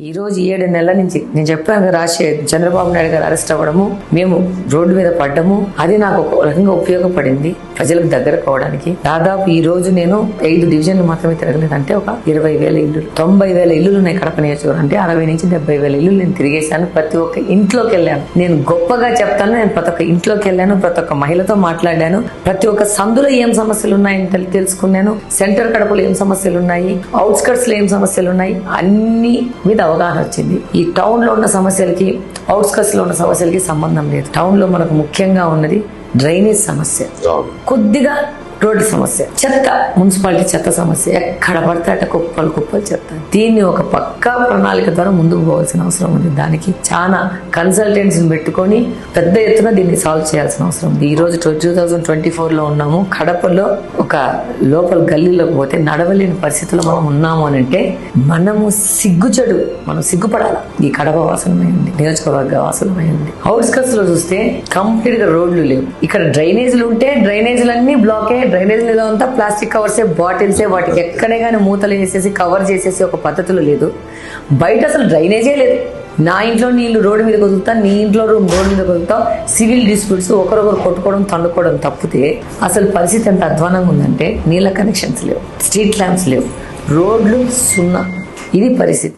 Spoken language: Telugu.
ఈ రోజు 7 నెలల నుంచి నేను చెప్పాను చంద్రబాబు నాయుడు గారు అరెస్ట్ అవ్వడము, మేము రోడ్డు మీద పడ్డము, అది నాకు ఒక రకంగా ఉపయోగపడింది ప్రజలకు దగ్గర కావడానికి. దాదాపు ఈ రోజు నేను 5 డివిజన్లు మాత్రమే తిరగలేదు, అంటే ఒక 20,000 ఇల్లు, 90,000 ఇల్లులు ఉన్నాయి కడప నియోజకవర్గం. అంటే 60 నుంచి 70,000 ఇల్లు నేను తిరిగేశాను. ప్రతి ఒక్క ఇంట్లోకి వెళ్ళాను. నేను గొప్పగా చెప్తాను, నేను ప్రతి ఒక్క ఇంట్లోకి వెళ్ళాను, ప్రతి ఒక్క మహిళతో మాట్లాడాను, ప్రతి ఒక్క సందులో ఏం సమస్యలు ఉన్నాయని తెలుసుకున్నాను, సెంటర్ కడపలో ఏం సమస్యలు ఉన్నాయి, అవుట్స్కట్స్ లో ఏం సమస్యలు ఉన్నాయి, అన్ని మీద అవగాహన వచ్చింది. ఈ టౌన్ లో ఉన్న సమస్యలకి అవుట్స్కట్స్ లో ఉన్న సమస్యలకి సంబంధం లేదు. టౌన్ లో మనకు ముఖ్యంగా ఉన్నది డ్రైనేజ్ సమస్య, కొద్దిగా రోడ్డు సమస్య, చెత్త, మున్సిపాలిటీ చెత్త సమస్య, ఎక్కడ పడితే అట్ట కుప్పలు చెత్త. దీన్ని ఒక పక్కా ప్రణాళిక ద్వారా ముందుకు పోవాల్సిన అవసరం ఉంది. దానికి చాలా కన్సల్టెంట్స్ పెట్టుకొని పెద్ద ఎత్తున దీన్ని సాల్వ్ చేయాల్సిన అవసరం ఉంది. ఈ రోజు 2024 లో ఉన్నాము. కడపలో ఒక లోపల గల్లీలోకి పోతే నడవలేని పరిస్థితుల్లో మనం ఉన్నాము అని అంటే మనము మనం సిగ్గుపడాలి. ఈ కడప వాసనమై ఉంది, నియోజకవర్గ వాసనమై ఉంది. అవుట్స్కట్స్ లో చూస్తే కంప్లీట్ గా రోడ్లు లేవు. ఇక్కడ డ్రైనేజీలు ఉంటే డ్రైనేజీలన్నీ బ్లాకే. డ్రైనేజ్ మీద అంతా ప్లాస్టిక్ కవర్సే, బాటిల్సే, వాటికి ఎక్కడే కానీ మూతలు వేసేసి కవర్ చేసేసి ఒక పద్ధతిలో లేదు. బయట అసలు డ్రైనేజే లేదు. నా ఇంట్లో నీళ్లు రోడ్డు మీద వదులుతా, నీ ఇంట్లో రోడ్డు మీద వదులుతావు. సివిల్ డిస్ప్యూట్స్, ఒకరొకరు కొట్టుకోవడం, తండుకోవడం తప్పితే అసలు పరిస్థితి ఎంత అధ్వానంగా ఉందంటే నీళ్ళ కనెక్షన్స్ లేవు, స్ట్రీట్ ల్యాంప్స్ లేవు, రోడ్లు సున్నా. ఇది పరిస్థితి.